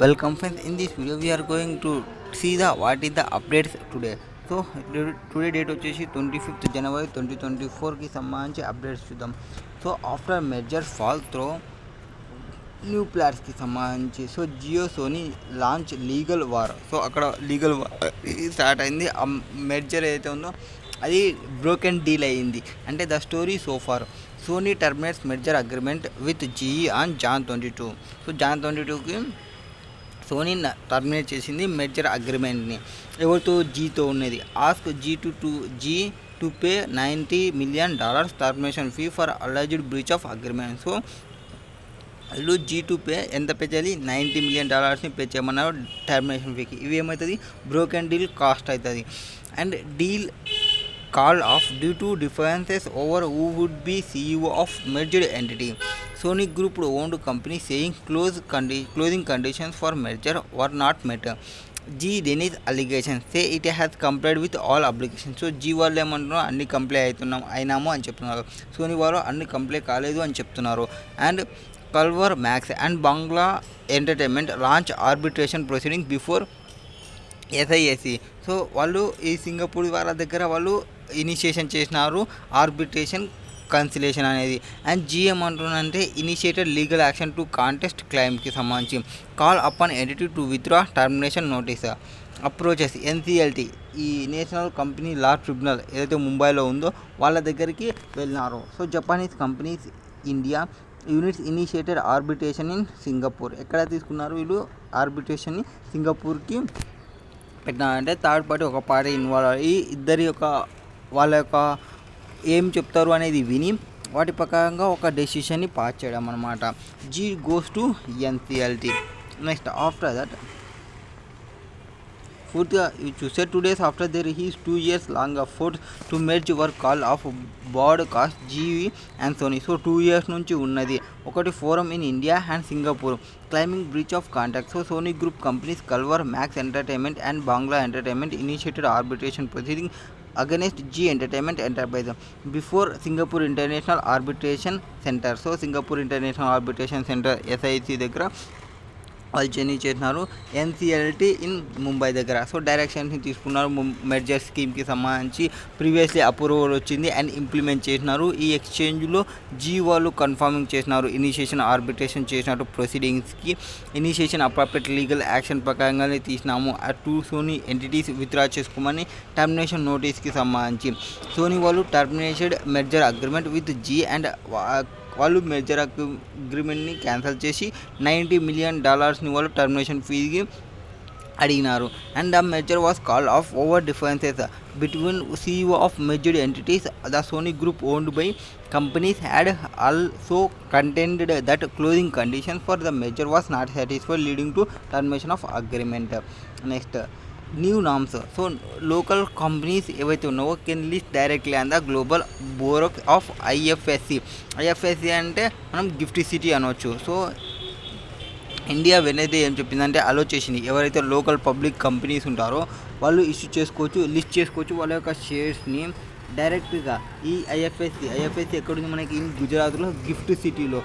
Welcome friends. In this video we are going to see the what is the updates today. So today date వచ్చేసి 25th January 2024కి సంబంధించి updates చూద్దాం. So after merger fall through new ప్లాట్స్కి సంబంధించి so Jio Sony launch legal war. So అక్కడ legal war start అయింది. ఆ merger ఏదైతే ఉందో అది బ్రోకెన్ డీల్ అయ్యింది. అంటే the story so far Sony terminates merger agreement with Zee on Jan 22. So Jan 22కి సోనీ టర్మినేట్ చేసింది మెర్జర్ అగ్రిమెంట్ని. ఎవరితో? జీతో ఉన్నది. Ask Zee to pay $90 million termination fee for alleged breach of agreement. So వాళ్ళు జీ టు పే ఎంత పే చేయాలి? $90 million pay చేయమన్నారు టర్మినేషన్ ఫీకి. ఇవి ఏమవుతుంది? బ్రోకెన్ డీల్ కాస్ట్ అవుతుంది. And deal call off due to differences over who would be CEO of merged entity. Sony Group owned company saying closing conditions for merger were not met. G denies allegations, say it has complied with all obligations. So Zee వాళ్ళు ఏమంటున్నారు? అన్ని comply అయినాము అని చెప్తున్నారు. Sony వాళ్ళు అన్ని comply కాలేదు అని చెప్తున్నారు. And Culver Max and Bangla Entertainment launch arbitration proceeding before SIAC. So వాళ్ళు ఈ సింగపూర్ వాళ్ళ దగ్గర వాళ్ళు ఇనిషియేషన్ చేసినారు ఆర్బిట్రేషన్ కన్సిలేషన్ అనేది. అండ్ జిఎం అంటుందంటే initiated legal action to contest క్లైమ్కి సంబంధించి call upon entity to withdraw termination notice approaches NCLT ఈ నేషనల్ కంపెనీ లా ట్రిబ్యునల్ ఏదైతే ముంబైలో ఉందో వాళ్ళ దగ్గరికి వెళ్ళినారు. So Japanese companies India units initiated arbitration in Singapore. ఎక్కడ తీసుకున్నారు వీళ్ళు ఆర్బిట్రేషన్ని? సింగపూర్కి పెట్టినారంటే థర్డ్ పార్టీ ఒక పార్టీ ఇన్వాల్వ్ అయ్యి ఇద్దరి యొక్క వాళ్ళ యొక్క ఏం చెప్తారు అనేది విని వాటి ప్రకారంగా ఒక డెసిషన్ని పాస్ చేయడం అనమాట. Zee goes to NCLT. Next after that పూర్తిగా చూస్తే 2 days after their his 2 years long efforts to merge work call off broadcast JV and Sony. So 2 years నుంచి ఉన్నది. ఒకటి forum in India and Singapore claiming breach of contract. So Sony group companies Culver Max Entertainment and Bangla Entertainment initiated arbitration proceeding against G Entertainment Enterprise before Singapore International Arbitration Center. So Singapore international arbitration centre SIC దగ్గర వాళ్ళు journey చేసినారు. NCLT in Mumbai దగ్గర. So డైరెక్షన్స్ని తీసుకున్నారు. Merger స్కీమ్కి సంబంధించి previously approval వచ్చింది and implement చేసినారు. ఈ ఎక్స్చేంజ్లో జీ వాళ్ళు కన్ఫర్మింగ్ చేసినారు ఇనిషియేషన్ ఆర్బిట్రేషన్ చేసినట్టు ప్రొసీడింగ్స్కి ఇనిషియేషన్ అప్రాప్రియేట్ లీగల్ యాక్షన్ ప్రకారంగానే తీసినాము. ఆ 2 సోనీ ఎంటిటీస్ విత్డ్రా చేసుకోమని టర్మినేషన్ నోటీస్కి సంబంధించి సోనీ వాళ్ళు terminated merger agreement with Zee and వాళ్ళు మెర్జర్ అగ్రిమెంట్ని క్యాన్సిల్ చేసి $90 million వాళ్ళు టర్మినేషన్ ఫీకి అడిగినారు. And the merger was call off over differences between CEO of merged entities. The Sony group owned by companies had also contended that closing condition for the merger was not satisfied leading to termination of agreement. Next new norms. So local companies ఏవైతే ఉన్నావో can list directly on the global board of IFSC అంటే మనం gift city అనవచ్చు. So India వెనైతే ఏం చెప్పిందంటే అలో చేసింది ఎవరైతే local public companies ఉంటారో వాళ్ళు ఇష్యూ చేసుకోవచ్చు, లిస్ట్ చేసుకోవచ్చు వాళ్ళ యొక్క షేర్స్ని డైరెక్ట్గా. ఈ ఐఎఫ్ఎస్సి ఎక్కడుంది మనకి? గుజరాత్లో గిఫ్ట్ సిటీలో.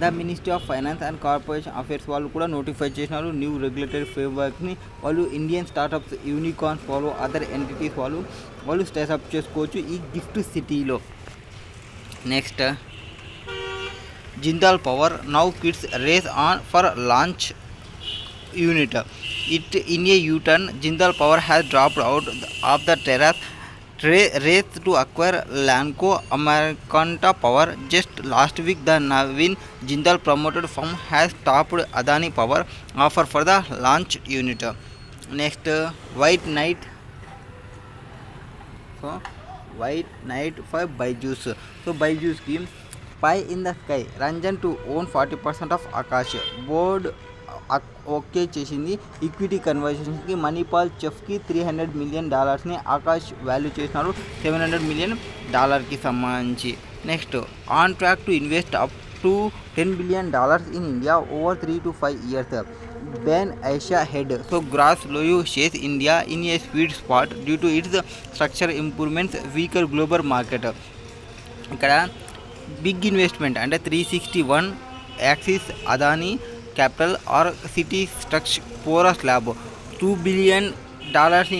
The ministry of finance and corporation affairs వాళ్ళు కూడా నోటిఫై చేసినారు న్యూ రెగ్యులేటరీ ఫ్రేమ్వర్క్ని. వాళ్ళు ఇండియన్ స్టార్టప్స్ యూనికార్న్స్ వాళ్ళు అదర్ ఎంటిటీస్ వాళ్ళు స్టార్ట్అప్ చేసుకోవచ్చు ఈ గిఫ్ట్ సిటీలో. Next Jindal power now kids race on for launch unit. It in a U-turn Jindal power has dropped out of the race to acquire Lanco Americanta Power. Just last week the Navin Jindal promoted firm has topped Adani Power offer for the launch unit. Next White Knight. So White Knight for Byju's. So Byju's scheme Pie in the Sky. Ranjan to own 40% of Akash. Board okay చేసింది. Equity కన్వర్జన్స్కి మణిపాల్ చెఫ్కి $300 million Aakash value చేసినారు $700 million సంబంధించి. Next on track to invest up to $10 billion in India over 3 to 5 years. Bain Asia head. So గ్రాస్ లోయూ says India in a sweet spot due to its structure improvements weaker global market. ఇక్కడ big investment అంటే 361 Axis Adani capital or city structure porous lab. $2 billion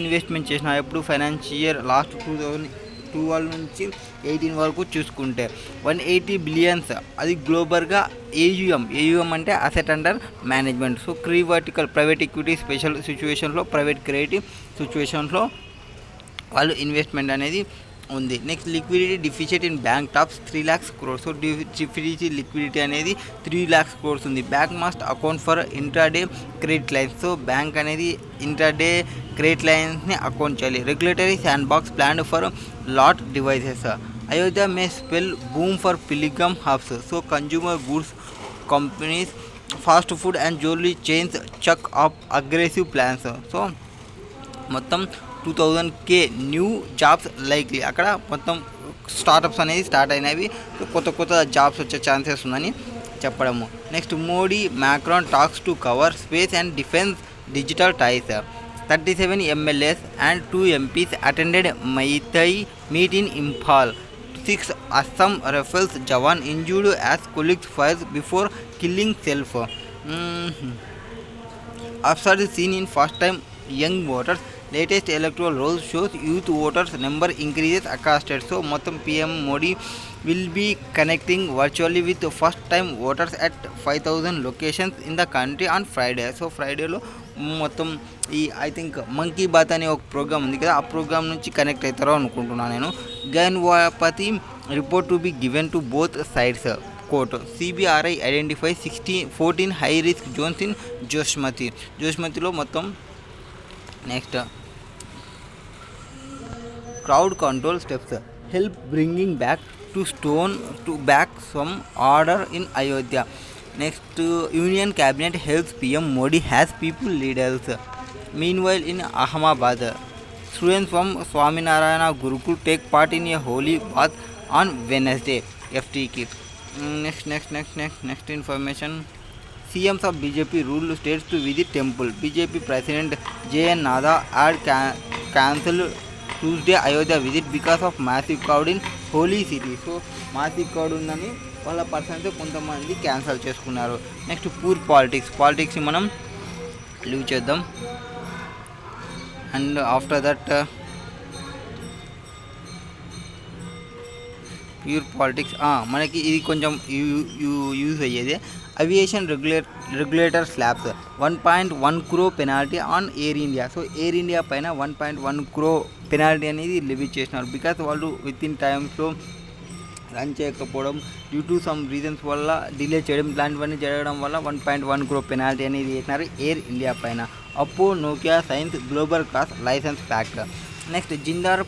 investment చేసిన ఎప్పుడు financier last 2012 నుంచి 18 వరకు చూసుకుంటే 180 billions అది గ్లోబల్గా ఏయుఎం అంటే asset under management. So vertical private equity special సిచ్యువేషన్లో ప్రైవేట్ క్రెడిట్ సిచ్యువేషన్స్లో వాళ్ళు ఇన్వెస్ట్మెంట్ అనేది ఉంది. Next liquidity deficit in bank tops 3 lakhs crores. So deficit liquidity అనేది 3 lakhs crores ఉంది. Bank must account for intraday credit lines. So bank అనేది intraday credit లైన్స్ని account చేయాలి. Regulatory sandbox planned for lot devices. Ayodhya may spell boom for pilgrim hubs. So consumer goods companies fast food and jewellery chains check up aggressive plans. So మొత్తం 2000K new jobs likely. అక్కడ మొత్తం startups అనేది start అయినవి. కొత్త jobs వచ్చే chances ఉందని చెప్పడము. Next Modi Macron talks to cover space and defence digital ties. 37 MLAs and 2 MPs attended Maitai meet in Imphal. 6 Assam Rifles Jawan injured as colleagues fires before killing self. After seen in first time young voters, latest electoral roll shows youth voters number increases across states. So మొత్తం PM Modi will be connecting virtually with first time voters at 5,000 locations in the country on Friday. So ఫ్రైడేలో మొత్తం ఈ I think monkey bath అనే ఒక programme ఉంది కదా, ఆ programme నుంచి కనెక్ట్ అవుతారో అనుకుంటున్నాను నేను. గన్వాపతి report to be given to both sides court. CBRI identify 14 high risk zones in జోష్మతిలో మొత్తం. Next crowd control steps help bringing back some order in Ayodhya. Next Union Cabinet helps PM Modi has people leaders. Meanwhile in Ahmedabad, students from Swaminarayana Gurukul take part in a holy bath on Wednesday. FTK. Next information. CMs of BJP ruled states to visit temple. BJP President JN Nada had cancelled Tuesday Ayodhya visit because of massive crowd in holy city. So massive crowd ఉందని వాళ్ళ persons కొంతమంది cancel చేసుకున్నారు. Next poor పాలిటిక్స్ని మనం leave చేద్దాం. And after that pure politics మనకి ఇది కొంచెం use అయ్యేది. Aviation regulator slabs 1.1 crore penalty on air India. So air India పైన 1.1 crore పెనాల్టీ అనేది లివ్ చేసినారు. బికాస్ వాళ్ళు విత్ ఇన్ టైమ్స్లో రన్ చేయకపోవడం, డ్యూ టు సమ్ రీజన్స్ వల్ల డిలే చేయడం, ఇలాంటివన్నీ జరగడం వల్ల 1.1 crore పెనాల్టీ అనేది చేసినారు ఎయిర్ ఇండియా పైన. Oppo Nokia signs global cross licence pact. Next Jindal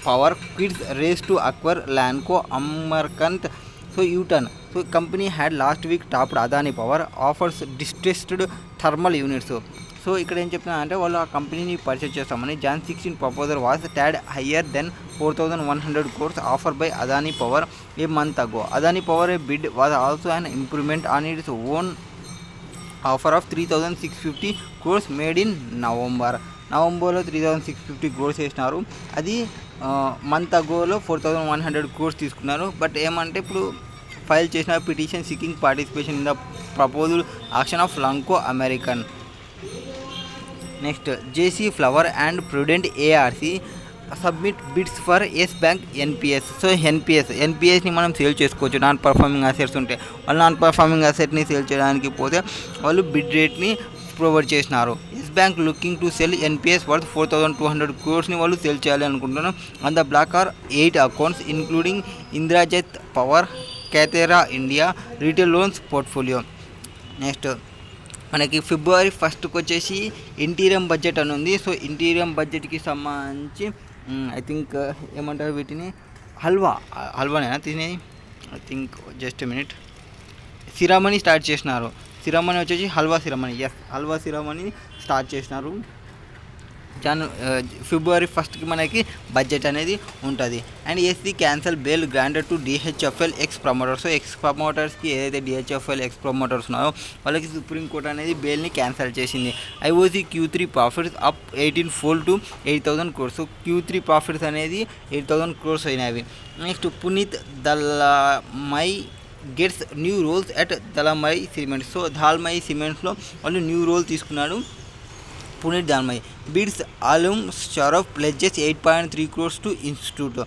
Power quits race to acquire Lanco Amarkantak. So U turn. So company had last week topped Adani Power offers distressed thermal units. So ఇక్కడ ఏం చెప్తున్నా అంటే వాళ్ళు ఆ కంపెనీని పర్చేస్ చేస్తామని. Jan 16 proposal was tad higher than 4,100 crores offer by Adani Power a month ago. Adani Power a bid was also an improvement on its own offer of 3,650 crores made in నవంబర్లో 3,650 crores వేసినారు. అది మంత్ అగోలో 4,100 crores తీసుకున్నారు. But ఏమంటే ఇప్పుడు file చేసిన petition seeking participation in the proposal auction of Lanco Amarkantak. Next JC Flower and Prudent ARC submit bids for yes bank NPS. So ఎన్పిఎస్ని మనం sale చేసుకోవచ్చు. నాన్ పర్ఫార్మింగ్ అసెట్స్ ఉంటే వాళ్ళు నాన్ పర్ఫార్మింగ్ అసెట్ని సేల్ చేయడానికి పోతే వాళ్ళు బిడ్ రేట్ని ప్రొవైడ్ చేసినారు. Yes Bank looking to sell NPAs worth 4,200 crores వాళ్ళు సేల్ చేయాలి అనుకుంటున్నాం. On the block are 8 accounts including Indrajit Power, కేతెరా India retail loans portfolio. Next మనకి February 1st వచ్చేసి ఇంటీరియం బడ్జెట్ అని ఉంది. సో ఇంటీరియం బడ్జెట్కి సంబంధించి ఐ థింక్ ఏమంటారు వీటిని హల్వానేనా తినేది, I think just minute. Ceremony start చేసినారు. సిరామణి వచ్చేసి హల్వా సిరామణి స్టార్ట్ చేసినారు. February 1st మనకి బడ్జెట్ అనేది ఉంటుంది. And SC cancel bail granted to DHFL ex promoters. So ex ప్రమోటర్స్కి ఏదైతే DHFL ఎక్స్ ప్రమోటర్స్ ఉన్నారో వాళ్ళకి సుప్రీంకోర్టు అనేది బెయిల్ని క్యాన్సల్ చేసింది. IOC Q3 profits up 18-fold to 8,000 crores. So Q3 profits అనేది 8,000 crores అయినవి. Next Puneet Dalmia gets new roles at Dalmia cements. So Dalmia సిమెంట్స్లో వాళ్ళు న్యూ రోల్ తీసుకున్నాడు Puneet Dalmia. BITS alum Sharaf pledges 8.3 crores to institute.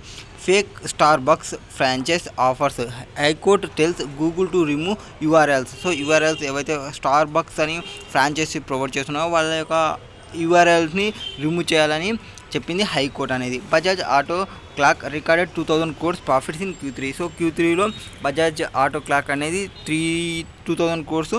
Fake Starbucks franchise offers. High Court tells Google to remove URLs. So URLs ఏవైతే Starbucks అని franchisee provide చేస్తున్నారో వాళ్ళ యొక్క URLsని రిమూవ్ చేయాలని చెప్పింది హైకోర్టు అనేది. Bajaj Auto clock recorded 2000 crores profits in Q3. So Q3లో బజాజ్ ఆటో క్లాక్ అనేది 2000 crores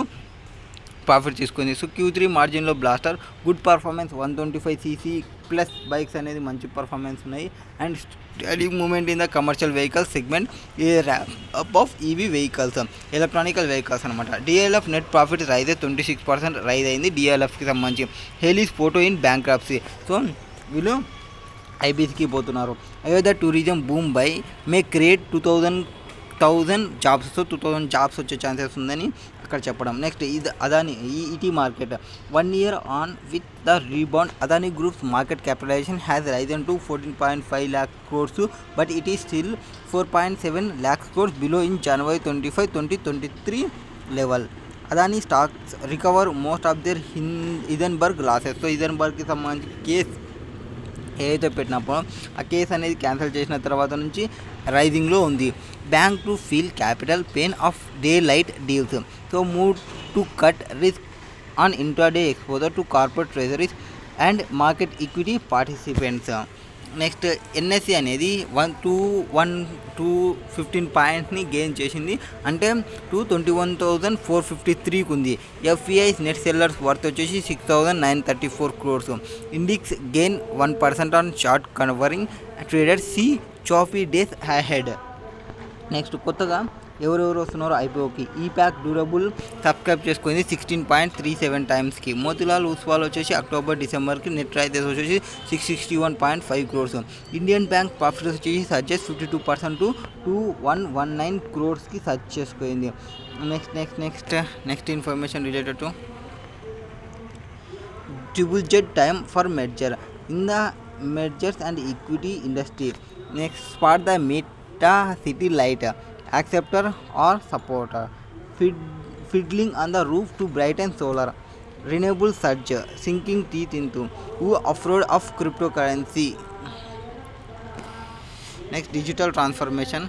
ప్రాఫిట్ తీసుకుంది. సో Q3 మార్జిన్లో bolster good performance 125cc plus bikes అనేది మంచి పర్ఫార్మెన్స్ ఉన్నాయి. And steady moment in the commercial vehicles segment a ramp of EV vehicles, electronical vehicles అనమాట. DLF net profit rise 26% rise అయింది DLFకి సంబంధించి. Helios photo in bankruptcy. So వీళ్ళు IBCకి పోతున్నారు. Ayodhya tourism boom by may create 2000 jobs. So 2000 jobs వచ్చే chances ఉందని అక్కడ చెప్పడం. నెక్స్ట్ ఇది Adani ET market 1 year on with the rebound. Adani Group's market capitalisation has Ryzen to 14.5 lakh crores but it is still 4.7 lakh crores below in January 25, 2023 level. Adani stocks recover most of their Hindenburg losses. So హిండెన్బర్గ్కి సంబంధించి case ఏదైతే పెట్టినప్పుడు ఆ case అనేది cancel చేసిన తర్వాత నుంచి రైజింగ్లో ఉంది. Bank to feel capital pain of day light deals. So move to cut risk on intraday exposure to corporate treasuries and market equity participants. Next NSE అనేది 215 పాయింట్స్ని గెయిన్ చేసింది, అంటే 221,453కి ఉంది. FVI's నెట్ సెల్లర్స్ వర్త్ వచ్చేసి 6,934 crores. Indices gain 1% on short covering trader see choppy days ahead. Next కొత్తగా ఎవరెవరు వస్తున్నారో IPOకి. ఈప్యాక్ durable subscribe చేసుకుంది 16.37 times. మోతిలాల్ ఓస్వాల్ వచ్చేసి అక్టోబర్ డిసెంబర్కి నెట్ రైజెస్ వచ్చేసి 661.5 crores. ఇండియన్ బ్యాంక్ ప్రాఫిట్స్ వచ్చేసి సర్జెస్ 52% టు 2119 crores సర్చ్ చేసుకుంది. Next information related to triple Z time for merger in the mergers and equity industry. Next spot the meta city light acceptor or supporter, fiddling on the roof to brighten solar, renewable surge, sinking teeth into who offload of cryptocurrency. Next, digital transformation.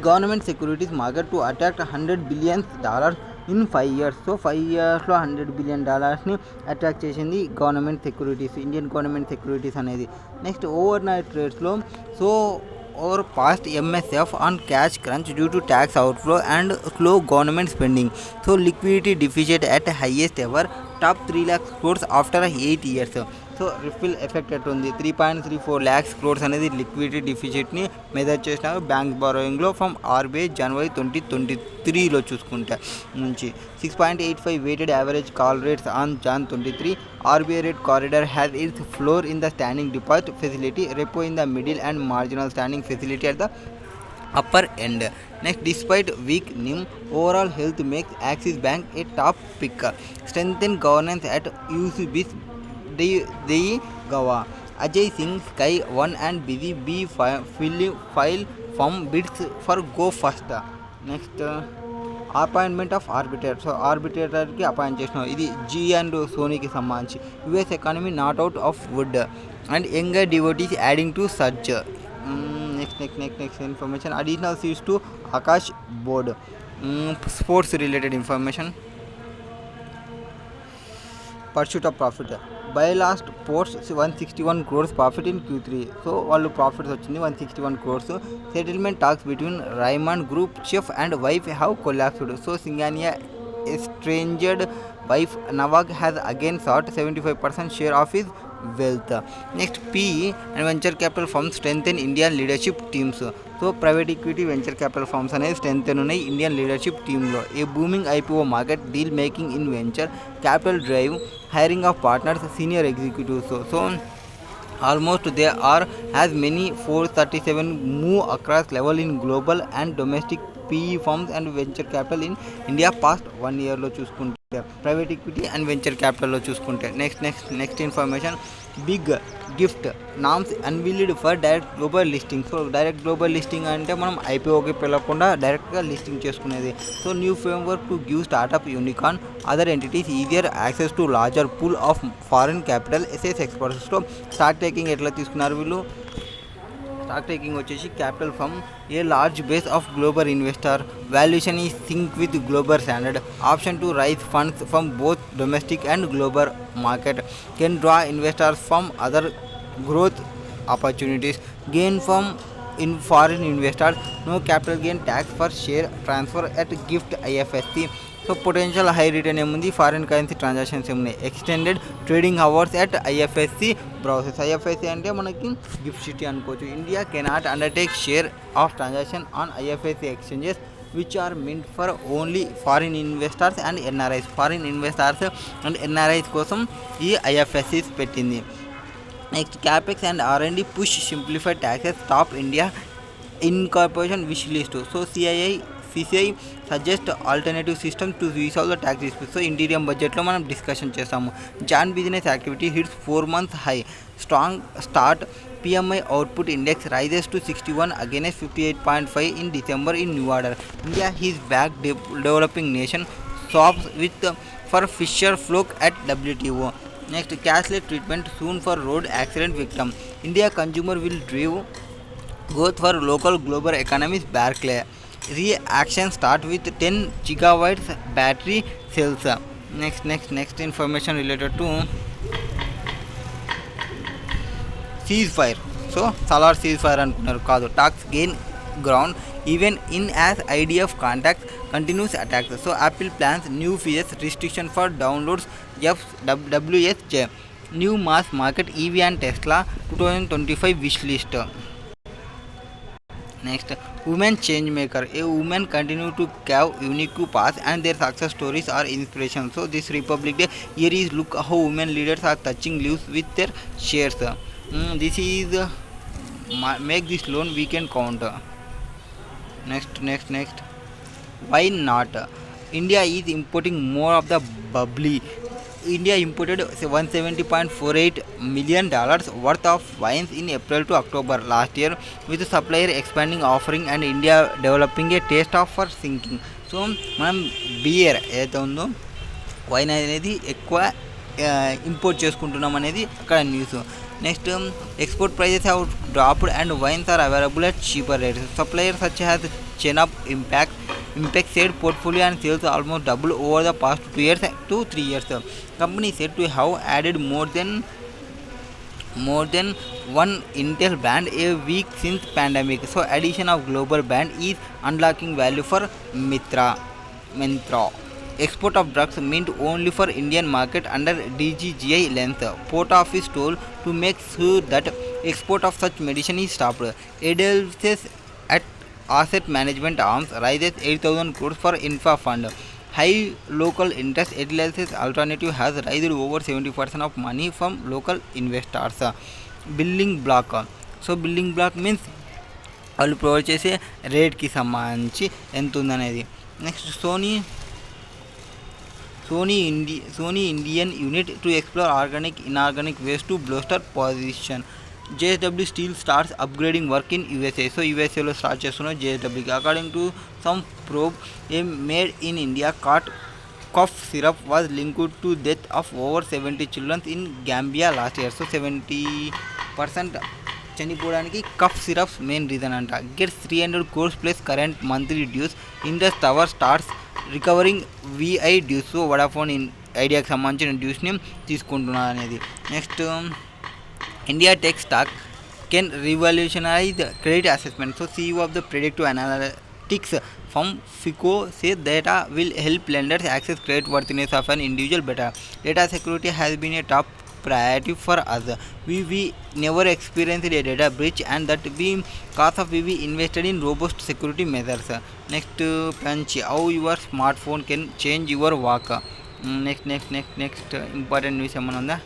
Government securities market to attract $100 billion in 5 years. So 5 yearsలో $100 billion attract చేసింది government securities, Indian government securities అనేది. Next overnight ట్రేడ్స్లో so over past MSF on cash crunch due to tax outflow and slow government spending. So liquidity deficit at highest ever, top 3 lakh crores after 8 years. So refill effect ఎట్టుంది 3.34 lakh crores అనేది liquidity డిఫిసిట్ని measure చేసినారు bank బారోయింగ్లో from RBI జనవరి 2023లో చూసుకుంటే నుంచి. 6.85 weighted average call rates on Jan 23. RBI rate corridor has its floor in the standing deposit facility, repo in the middle and marginal standing facility at the upper end. Next, despite weak NIM, overall health makes Axis Bank a top pick. Strengthen governance at UCB's Dei Gawa. Ajay Singh Sky 1 and Busy B file from bids for Go First. Next, appointment of arbitrator. So ఆర్బిట్రేటర్కి appoint చేసిన ఇది G and Sonyకి సంబంధించి. US economy not out of woods and younger devotees adding to surge. Next information additional seats to Aakash board. Sports related information. Pursuit of profit. బైలాస్ట్ posts 161 crores profit in Q3. So వాళ్ళు profits వచ్చింది 161 crores. Settlement talks between Raymond group chief and wife have collapsed. So Singhania estranged wife Navag has again sought 75% share of his wealth. Next, PE and venture capital firms strengthen Indian leadership teams. So private equity venture capital firms అనేది strengthen ఉన్నాయి Indian leadership టీంలో. A booming IPO market, deal making in venture capital drive, hiring of partners, senior executives. So almost there are as many 437 move across level in global and domestic PE firms and venture capital in India past 1 year లో చూసుకుంటే private equity and venture క్యాపిటల్లో చూసుకుంటే next information big GIFT norms unveiled for direct global listing. So direct global listing అంటే మనం ఐపీఓకి వెళ్ళకుండా డైరెక్ట్గా listing చేసుకునేది. So new framework to give startup unicorn other entities easier access to larger pool of foreign capital SS experts. So stock taking ఎట్లా తీసుకున్నారు వీళ్ళు? Stock taking వచ్చేసి capital from a large base of global investor, valuation ఈ sync with global standard, option to raise funds from both domestic and global market, can draw investors from other growth opportunities, gain from in foreign investors, no capital gain tax for share transfer at gift IFSC. So potential high return ఏముంది, foreign currency transactions ఏమున్నాయి, extended trading hours at IFSC browses. IFSC అంటే మనకి GIFT City అనుకోవచ్చు. India cannot undertake share of transaction on IFSC exchanges which are meant for only foreign investors and NRIs. Foreign investors and NRIs కోసం ఈ IFSC పెట్టింది. Next capex and R&D push simplified taxes top India incorporation wish list. So CCI suggest alternative system to resolve the tax dispute. So interim బడ్జెట్లో మనం discussion చేస్తాము. Jan business activity hits 4 months high, strong start, PMI output index rises to 61 against 58.5 in December in new order. India is back developing nation sobs with for Fisher Flock at WTO. Next, cashless treatment soon for road accident victim. India consumer will drive growth for local global economies. Barclay reaction start with 10 gigawatts battery cells. Next information related to ceasefire. So solar ceasefire అనుకున్నారు కాదు, talks gain ground even in as IDF contact continues attacks. So Apple plans new features restriction for downloads WSJ, new mass market EV and Tesla 2025 wish list. Next, women change maker. A woman continue to carve unique paths and their success stories are inspiration. So this Republic Day, here is look how women leaders are touching lives with their shares. This is make this loan weekend count. Next, why not? India is importing more of the bubbly. India imported $170.48 million worth of wines in April to October last year, with the supplier expanding offering and India developing a taste of for sinking. So మనం beer ఏదైతే ఉందో wine అనేది ఎక్కువ import చేసుకుంటున్నాం అనేది అక్కడ news. Next, export prices have dropped and wines are available at cheaper rates. Suppliers such as Chenab Impact said portfolio and sales almost doubled over the past 2 years to 3 years. Company said to have added more than one Intel brand a week since pandemic. So addition of global brand is unlocking value for Myntra. Export of drugs meant only for Indian market under DGGI lens. Port office told to make sure that export of such medicine is stopped. Edelweiss at asset management arms raises 8,000 crores for infra fund. High local interest. Edelweiss alternative has raised over 70% of money from local investors. Building block. So building block means వాళ్ళు provide చేసే రేట్కి సంబంధించి ఎంత ఉందనేది. Next, Sony Indian unit to explore organic inorganic waste to bolster position. JSW Steel starts upgrading work in USA. So USA lo start చేస్తున్న JSW. According to some probe, a made in India cough syrup was linked to death of over 70 children in Gambia last year. So 70% చనిపోవడానికి cough syrups main reason అంట. Gets 300 crores plus current monthly dues. Indus Tower starts recovering VI dues. So Vodafone ఐడియాకి సంబంధించిన డ్యూస్ని తీసుకుంటున్నారు అనేది. Next, India tech stack can revolutionise credit assessment. So CEO of the predictive analytics from FICO says data will help lenders access credit worthiness of an individual better. Data security has been a top priority for us. We never experienced a data breach, and that because of we invested in robust security measures. Next, Punch, how your smartphone can change your work. Next important news ఏమన్నా ఉందా?